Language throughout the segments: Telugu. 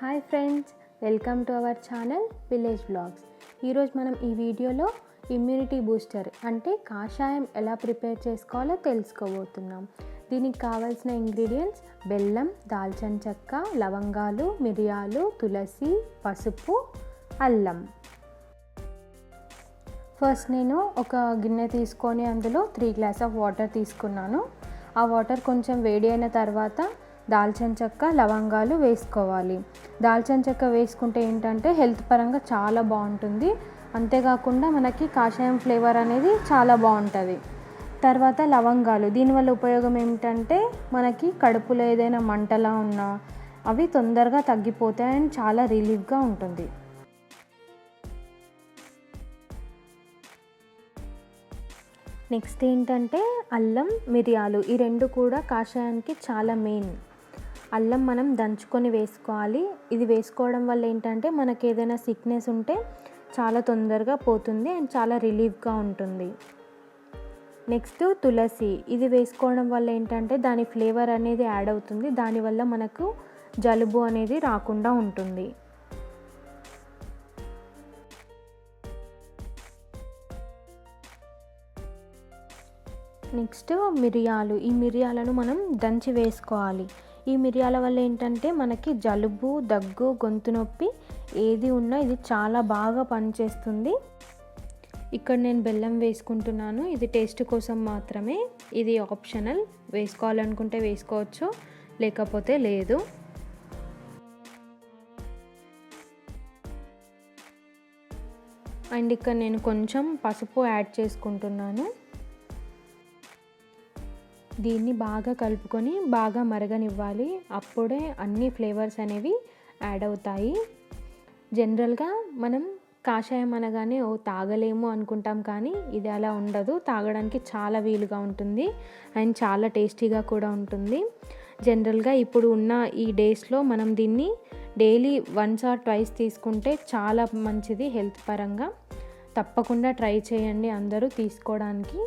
Hi friends, welcome to our channel village blogs. ఈరోజు మనం ఈ వీడియోలో ఇమ్యూనిటీ బూస్టర్ అంటే కాషాయం ఎలా ప్రిపేర్ చేసుకోవాలో తెలుసుకోబోతున్నాం. దీనికి కావాల్సిన ఇంగ్రీడియంట్స్ బెల్లం, దాల్చిన చెక్క, లవంగాలు, మిరియాలు, తులసి, పసుపు, అల్లం. ఫస్ట్ నేను ఒక గిన్నె తీసుకొని అందులో 3 గ్లాస్ ఆఫ్ వాటర్ తీసుకున్నాను. ఆ వాటర్ కొంచెం వేడి అయిన తర్వాత దాల్చిన చెక్క, లవంగాలు వేసుకోవాలి. దాల్చిన చెక్క వేసుకుంటే ఏంటంటే హెల్త్ పరంగా చాలా బాగుంటుంది. అంతేకాకుండా మనకి కాషాయం ఫ్లేవర్ అనేది చాలా బాగుంటుంది. తర్వాత లవంగాలు, దీనివల్ల ఉపయోగం ఏమిటంటే మనకి కడుపులో ఏదైనా మంటలా ఉన్నా అవి తొందరగా తగ్గిపోతాయి అండ్ చాలా రిలీఫ్గా ఉంటుంది. నెక్స్ట్ ఏంటంటే అల్లం, మిరియాలు, ఈ రెండు కూడా కాషాయానికి చాలా మెయిన్. అల్లం మనం దంచుకొని వేసుకోవాలి. ఇది వేసుకోవడం వల్ల ఏంటంటే మనకి ఏదైనా సిక్నెస్ ఉంటే చాలా తొందరగా పోతుంది అండ్ చాలా రిలీఫ్గా ఉంటుంది. నెక్స్ట్ తులసి, ఇది వేసుకోవడం వల్ల ఏంటంటే దాని ఫ్లేవర్ అనేది యాడ్ అవుతుంది. దానివల్ల మనకు జలుబు అనేది రాకుండా ఉంటుంది. నెక్స్ట్ మిరియాలు, ఈ మిరియాలను మనం దంచి వేసుకోవాలి. ఈ మిరియాల వల్ల ఏంటంటే మనకి జలుబు, దగ్గు, గొంతు నొప్పి ఏది ఉన్నా ఇది చాలా బాగా పనిచేస్తుంది. ఇక్కడ నేను బెల్లం వేసుకుంటున్నాను. ఇది టేస్ట్ కోసం మాత్రమే, ఇది ఆప్షనల్. వేసుకోవాలనుకుంటే వేసుకోవచ్చు, లేకపోతే లేదు. అండ్ ఇక్కడ నేను కొంచెం పసుపు యాడ్ చేసుకుంటున్నాను. దీన్ని బాగా కలుపుకొని బాగా మరగనివ్వాలి. అప్పుడే అన్ని ఫ్లేవర్స్ అనేవి యాడ్ అవుతాయి. జనరల్గా మనం కాషాయం అనగానే తాగలేము అనుకుంటాం, కానీ ఇది అలా ఉండదు. తాగడానికి చాలా వీలుగా ఉంటుంది అండ్ చాలా టేస్టీగా కూడా ఉంటుంది. జనరల్గా ఇప్పుడు ఉన్న ఈ డేస్లో మనం దీన్ని డైలీ 1 or 2 తీసుకుంటే చాలా మంచిది హెల్త్ పరంగా. తప్పకుండా ట్రై చేయండి అందరూ తీసుకోవడానికి.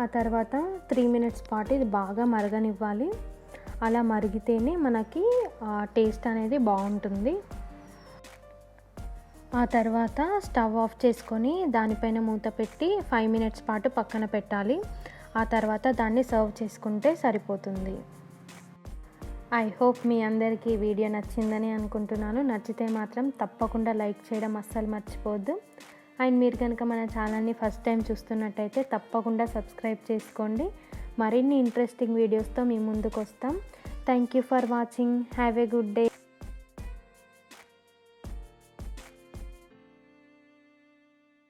ఆ తర్వాత 3 minutes పాటు ఇది బాగా మరగనివ్వాలి. అలా మరిగితేనే మనకి టేస్ట్ అనేది బాగుంటుంది. ఆ తర్వాత స్టవ్ ఆఫ్ చేసుకొని దానిపైన మూత పెట్టి 5 minutes పాటు పక్కన పెట్టాలి. ఆ తర్వాత దాన్ని సర్వ్ చేసుకుంటే సరిపోతుంది. ఐ హోప్ మీ అందరికీ వీడియో నచ్చిందని అనుకుంటున్నాను. నచ్చితే మాత్రం తప్పకుండా లైక్ చేయడం అస్సలు మర్చిపోవద్దు. అండ్ మీరు కనుక మన ఛానల్ని ఫస్ట్ టైం చూస్తున్నట్టయితే తప్పకుండా సబ్స్క్రైబ్ చేసుకోండి. మరిన్ని ఇంట్రెస్టింగ్ వీడియోస్తో మీ ముందుకు వస్తాం. Thank you for watching. Have a good day.